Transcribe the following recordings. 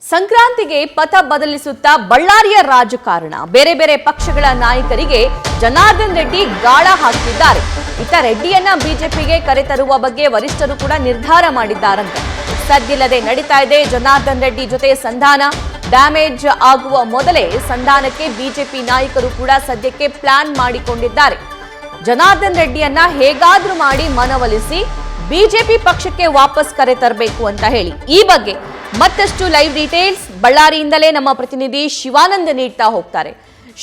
ಸಂಕ್ರಾಂತಿಗೆ ಪಥ ಬದಲಿಸುತ್ತಾ ಬಳ್ಳಾರಿಯ ರಾಜಕಾರಣ ಬೇರೆ ಬೇರೆ ಪಕ್ಷಗಳ ನಾಯಕರಿಗೆ ಜನಾರ್ದನ್ ರೆಡ್ಡಿ ಗಾಳ ಹಾಕ್ತಿದ್ದಾರೆ. ಇತ್ತ ರೆಡ್ಡಿಯನ್ನ ಬಿಜೆಪಿಗೆ ಕರೆತರುವ ಬಗ್ಗೆ ವರಿಷ್ಠರು ಕೂಡ ನಿರ್ಧಾರ ಮಾಡಿದ್ದಾರಂತೆ. ಸದ್ದಿಲ್ಲದೆ ನಡೀತಾ ಇದೆ ಜನಾರ್ದನ್ ರೆಡ್ಡಿ ಜೊತೆ ಸಂಧಾನ. ಡ್ಯಾಮೇಜ್ ಆಗುವ ಮೊದಲೇ ಸಂಧಾನಕ್ಕೆ ಬಿಜೆಪಿ ನಾಯಕರು ಕೂಡ ಸದ್ಯಕ್ಕೆ ಪ್ಲಾನ್ ಮಾಡಿಕೊಂಡಿದ್ದಾರೆ. ಜನಾರ್ದನ್ ರೆಡ್ಡಿಯನ್ನ ಹೇಗಾದ್ರೂ ಮಾಡಿ ಮನವೊಲಿಸಿ ಬಿಜೆಪಿ ಪಕ್ಷಕ್ಕೆ ವಾಪಸ್ ಕರೆತರಬೇಕು ಅಂತ ಹೇಳಿ ಈ ಬಗ್ಗೆ ಮತ್ತಷ್ಟು ಲೈವ್ ಡೀಟೇಲ್ಸ್ ಬಳ್ಳಾರಿಯಿಂದಲೇ ನಮ್ಮ ಪ್ರತಿನಿಧಿ ಶಿವಾನಂದ್ ನೀಡ್ತಾ ಹೋಗ್ತಾರೆ.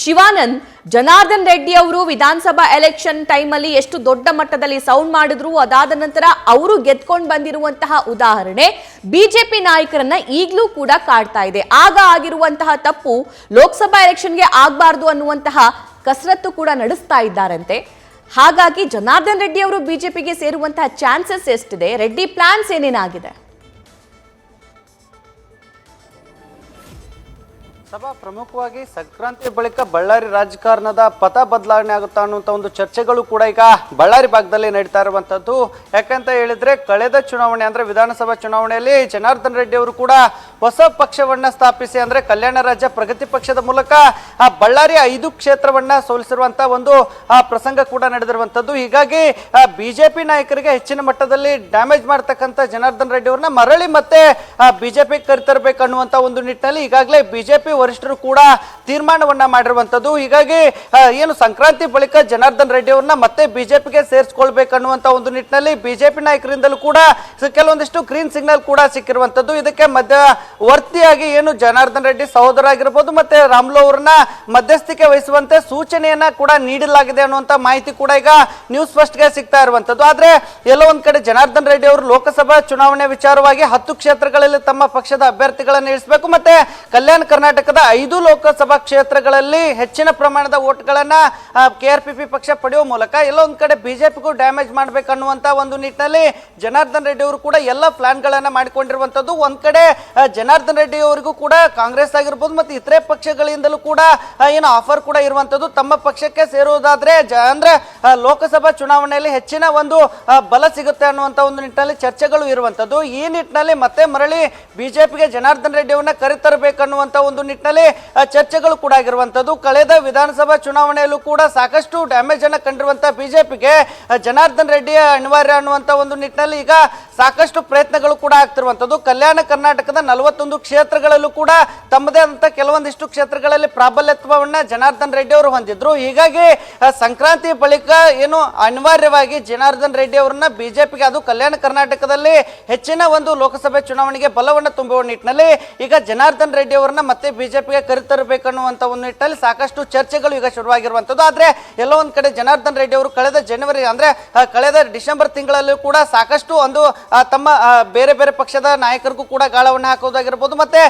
ಶಿವಾನಂದ್, ಜನಾರ್ದನ್ ರೆಡ್ಡಿ ಅವರು ವಿಧಾನಸಭಾ ಎಲೆಕ್ಷನ್ ಟೈಮಲ್ಲಿ ಎಷ್ಟು ದೊಡ್ಡ ಮಟ್ಟದಲ್ಲಿ ಸೌಂಡ್ ಮಾಡಿದ್ರು, ಅದಾದ ನಂತರ ಅವರು ಗೆದ್ಕೊಂಡು ಬಂದಿರುವಂತಹ ಉದಾಹರಣೆ ಬಿಜೆಪಿ ನಾಯಕರನ್ನ ಈಗಲೂ ಕೂಡ ಕಾಡ್ತಾ ಇದೆ. ಆಗ ಆಗಿರುವಂತಹ ತಪ್ಪು ಲೋಕಸಭಾ ಎಲೆಕ್ಷನ್ಗೆ ಆಗಬಾರ್ದು ಅನ್ನುವಂತಹ ಕಸರತ್ತು ಕೂಡ ನಡೆಸ್ತಾ ಇದ್ದಾರಂತೆ. ಹಾಗಾಗಿ ಜನಾರ್ದನ್ ರೆಡ್ಡಿ ಅವರು ಬಿಜೆಪಿಗೆ ಸೇರುವಂತಹ ಚಾನ್ಸಸ್ ಎಷ್ಟಿದೆ? ರೆಡ್ಡಿ ಪ್ಲಾನ್ಸ್ ಏನೇನಾಗಿದೆ? ಸಭಾ ಪ್ರಮುಖವಾಗಿ ಸಂಕ್ರಾಂತಿ ಬಳಿಕ ಬಳ್ಳಾರಿ ರಾಜಕಾರಣದ ಪಥ ಬದಲಾವಣೆ ಆಗುತ್ತಾ ಅನ್ನುವಂಥ ಒಂದು ಚರ್ಚೆಗಳು ಕೂಡ ಈಗ ಬಳ್ಳಾರಿ ಭಾಗದಲ್ಲಿ ನಡೀತಾ ಇರುವಂಥದ್ದು. ಯಾಕಂತ ಹೇಳಿದ್ರೆ ಕಳೆದ ಚುನಾವಣೆ ಅಂದ್ರೆ ವಿಧಾನಸಭಾ ಚುನಾವಣೆಯಲ್ಲಿ ಜನಾರ್ದನ್ ರೆಡ್ಡಿ ಅವರು ಕೂಡ ಹೊಸ ಪಕ್ಷವನ್ನ ಸ್ಥಾಪಿಸಿ ಅಂದ್ರೆ ಕಲ್ಯಾಣ ರಾಜ್ಯ ಪ್ರಗತಿ ಪಕ್ಷದ ಮೂಲಕ ಬಳ್ಳಾರಿ 5 ಕ್ಷೇತ್ರವನ್ನ ಸೋಲಿಸಿರುವಂತಹ ಒಂದು ಪ್ರಸಂಗ ಕೂಡ ನಡೆದಿರುವಂಥದ್ದು. ಹೀಗಾಗಿ ಬಿಜೆಪಿ ನಾಯಕರಿಗೆ ಹೆಚ್ಚಿನ ಮಟ್ಟದಲ್ಲಿ ಡ್ಯಾಮೇಜ್ ಮಾಡ್ತಕ್ಕಂಥ ಜನಾರ್ದನ್ ರೆಡ್ಡಿ ಅವ್ರನ್ನ ಮರಳಿ ಮತ್ತೆ ಬಿಜೆಪಿ ಕರೆತರಬೇಕು ಅನ್ನುವಂಥ ಒಂದು ನಿಟ್ಟಿನಲ್ಲಿ ಈಗಾಗಲೇ ಬಿಜೆಪಿ ವರಿಷ್ಠರು ಕೂಡ ತೀರ್ಮಾನವನ್ನ ಮಾಡಿರುವಂತದ್ದು. ಹೀಗಾಗಿ ಏನು ಸಂಕ್ರಾಂತಿ ಬಳಿಕ ಜನಾರ್ದನ್ ರೆಡ್ಡಿ ಅವ್ರನ್ನ ಮತ್ತೆ ಬಿಜೆಪಿಗೆ ಸೇರಿಸಿಕೊಳ್ಬೇಕನ್ನುವಂತ ಒಂದು ನಿಟ್ಟಿನಲ್ಲಿ ಬಿಜೆಪಿ ನಾಯಕರಿಂದಲೂ ಕೂಡ ಕೆಲವೊಂದಿಷ್ಟು ಗ್ರೀನ್ ಸಿಗ್ನಲ್ ಕೂಡ ಸಿಕ್ಕಿರುವಂತದ್ದು. ಇದಕ್ಕೆ ಮಧ್ಯವರ್ತಿಯಾಗಿ ಏನು ಜನಾರ್ದನ್ ರೆಡ್ಡಿ ಸಹೋದರ ಆಗಿರಬಹುದು ಮತ್ತೆ ರಾಮುಲು ಅವರನ್ನ ಮಧ್ಯಸ್ಥಿಕೆ ವಹಿಸುವಂತೆ ಸೂಚನೆಯನ್ನ ಕೂಡ ನೀಡಲಾಗಿದೆ ಅನ್ನುವಂತ ಮಾಹಿತಿ ಕೂಡ ಈಗ ನ್ಯೂಸ್ ಫಸ್ಟ್ ಗೆ ಸಿಗ್ತಾ ಇರುವಂತದ್ದು. ಆದ್ರೆ ಎಲ್ಲೋ ಒಂದ್ ಕಡೆ ಜನಾರ್ದನ್ ರೆಡ್ಡಿ ಅವರು ಲೋಕಸಭಾ ಚುನಾವಣೆ ವಿಚಾರವಾಗಿ 10 ಕ್ಷೇತ್ರಗಳಲ್ಲಿ ತಮ್ಮ ಪಕ್ಷದ ಅಭ್ಯರ್ಥಿಗಳನ್ನು ಇಳಿಸಬೇಕು ಮತ್ತೆ ಕಲ್ಯಾಣ ಕರ್ನಾಟಕದ 5 ಲೋಕಸಭಾ ಕ್ಷೇತ್ರಗಳಲ್ಲಿ ಹೆಚ್ಚಿನ ಪ್ರಮಾಣದ ವೋಟ್ಗಳನ್ನ ಕೆಆರ್ಪಿಪಿ ಪಕ್ಷ ಪಡೆಯುವ ಮೂಲಕ ಎಲ್ಲ ಒಂದ್ ಕಡೆ ಬಿಜೆಪಿಗೂ ಡ್ಯಾಮೇಜ್ ಮಾಡ್ಬೇಕನ್ನುವಂತ ಒಂದು ನಿಟ್ಟಿನಲ್ಲಿ ಜನಾರ್ದನ್ ರೆಡ್ಡಿ ಅವರು ಕೂಡ ಎಲ್ಲ ಪ್ಲಾನ್ ಗಳನ್ನ ಮಾಡಿಕೊಂಡಿರುವಂತದ್ದು. ಒಂದ್ ಕಡೆ ಜನಾರ್ದನ್ ರೆಡ್ಡಿ ಅವರಿಗೂ ಕೂಡ ಕಾಂಗ್ರೆಸ್ ಆಗಿರ್ಬೋದು ಮತ್ತೆ ಇತರೆ ಪಕ್ಷಗಳಿಂದಲೂ ಕೂಡ ಏನು ಆಫರ್ ಕೂಡ ಇರುವಂತದ್ದು. ತಮ್ಮ ಪಕ್ಷಕ್ಕೆ ಸೇರುವುದಾದ್ರೆ ಅಂದ್ರೆ ಲೋಕಸಭಾ ಚುನಾವಣೆಯಲ್ಲಿ ಹೆಚ್ಚಿನ ಒಂದು ಬಲ ಸಿಗುತ್ತೆ ಅನ್ನುವಂತ ಒಂದು ನಿಟ್ಟಿನಲ್ಲಿ ಚರ್ಚೆಗಳು ಇರುವಂತದ್ದು. ಈ ನಿಟ್ಟಿನಲ್ಲಿ ಮತ್ತೆ ಮರಳಿ ಬಿಜೆಪಿಗೆ ಜನಾರ್ದನ್ ರೆಡ್ಡಿ ಅವರನ್ನ ಕರೆತರಬೇಕನ್ನುವಂತ ಒಂದು ನಿಟ್ಟಿನಲ್ಲಿ ಚರ್ಚೆಗಳು ಕೂಡ ಆಗಿರುವಂತದ್ದು. ಕಳೆದ ವಿಧಾನಸಭಾ ಚುನಾವಣೆಯಲ್ಲೂ ಕೂಡ ಸಾಕಷ್ಟು ಡ್ಯಾಮೇಜ್ ಅನ್ನ ಕಂಡಿರುವಂತಹ ಬಿಜೆಪಿಗೆ ಜನಾರ್ದನ್ ರೆಡ್ಡಿ ಅನಿವಾರ್ಯ ಅನ್ನುವಂತ ಒಂದು ನಿಟ್ಟಿನಲ್ಲಿ ಈಗ ಸಾಕಷ್ಟು ಪ್ರಯತ್ನಗಳು ಕೂಡ ಆಗ್ತಿರುವಂತದ್ದು. ಕಲ್ಯಾಣ ಕರ್ನಾಟಕದ 41 ಕ್ಷೇತ್ರಗಳಲ್ಲೂ ಕೂಡ ತಮ್ಮದೇ ಆದಂತಹ ಕೆಲವೊಂದಿಷ್ಟು ಕ್ಷೇತ್ರಗಳಲ್ಲಿ ಪ್ರಾಬಲ್ಯತ್ವವನ್ನ ಜನಾರ್ದನ್ ರೆಡ್ಡಿ ಅವರು ಹೊಂದಿದ್ರು. ಹೀಗಾಗಿ ಸಂಕ್ರಾಂತಿ ಬಳಿಕ ಏನು ಅನಿವಾರ್ಯವಾಗಿ ಜನಾರ್ದನ್ ರೆಡ್ಡಿ ಅವರನ್ನ ಬಿಜೆಪಿಗೆ ಅದು ಕಲ್ಯಾಣ ಕರ್ನಾಟಕದಲ್ಲಿ ಹೆಚ್ಚಿನ ಒಂದು ಲೋಕಸಭೆ ಚುನಾವಣೆಗೆ ಬಲವನ್ನು ತುಂಬುವ ನಿಟ್ಟಿನಲ್ಲಿ ಈಗ ಜನಾರ್ದನ್ ರೆಡ್ಡಿ ಅವರನ್ನ ಮತ್ತೆ ಬಿಜೆಪಿಗೆ ಕರೆತರಬೇಕನ್ನುವಂತ ಒಂದು ನಿಟ್ಟಿನಲ್ಲಿ ಸಾಕಷ್ಟು ಚರ್ಚೆಗಳು ಈಗ ಶುರುವಾಗಿರುವಂತದ್ದು. ಆದ್ರೆ ಎಲ್ಲೋ ಒಂದ್ ಕಡೆ ಜನಾರ್ದನ್ ರೆಡ್ಡಿ ಅವರು ಕಳೆದ ಜನವರಿ ಅಂದ್ರೆ ಕಳೆದ ಡಿಸೆಂಬರ್ ತಿಂಗಳಲ್ಲಿ ಕೂಡ ಸಾಕಷ್ಟು ಒಂದು ತಮ್ಮ ಬೇರೆ ಬೇರೆ ಪಕ್ಷದ ನಾಯಕರಿಗೂ ಕೂಡ ಗಾಳವನ್ನು ಹಾಕೋದಾಗಿರ್ಬೋದು ಮತ್ತೆ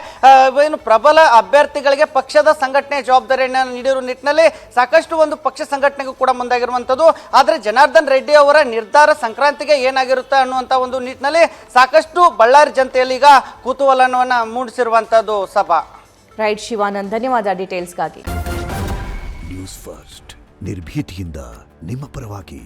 ಏನು ಪ್ರಬಲ ಅಭ್ಯರ್ಥಿಗಳಿಗೆ ಪಕ್ಷದ ಸಂಘಟನೆ ಜವಾಬ್ದಾರಿಯನ್ನು ನೀಡಿರುವ ನಿಟ್ಟಿನಲ್ಲಿ ಸಾಕಷ್ಟು ಒಂದು ಪಕ್ಷ ಸಂಘಟನೆಗೂ ಕೂಡ ಮುಂದಾಗಿರುವಂತದ್ದು. ಆದ್ರೆ ಜನಾರ್ದನ್ ರೆಡ್ಡಿ ಅವರ ನಿರ್ಧಾರ ಸಂಕ್ರಾಂತಿಗೆ ಏನಾಗಿರುತ್ತೆ ಅನ್ನುವಂತ ಒಂದು ನಿಟ್ಟಿನಲ್ಲಿ ಸಾಕಷ್ಟು ಬಳ್ಳಾರಿ ಜನತೆಯಲ್ಲಿ ಈಗ ಕುತೂಹಲವನ್ನ ಮೂಡಿಸಿರುವಂತದ್ದು. ಸಭಾ ರೈಟ್ ಶಿವಾನಂದ್, ಧನ್ಯವಾದ ಡೀಟೇಲ್ಸ್ಗಾಗಿ. ನ್ಯೂಸ್ ಫಸ್ಟ್ ನಿರ್ಭೀತಿಯಿಂದ ನಿಮ್ಮ ಪರವಾಗಿ.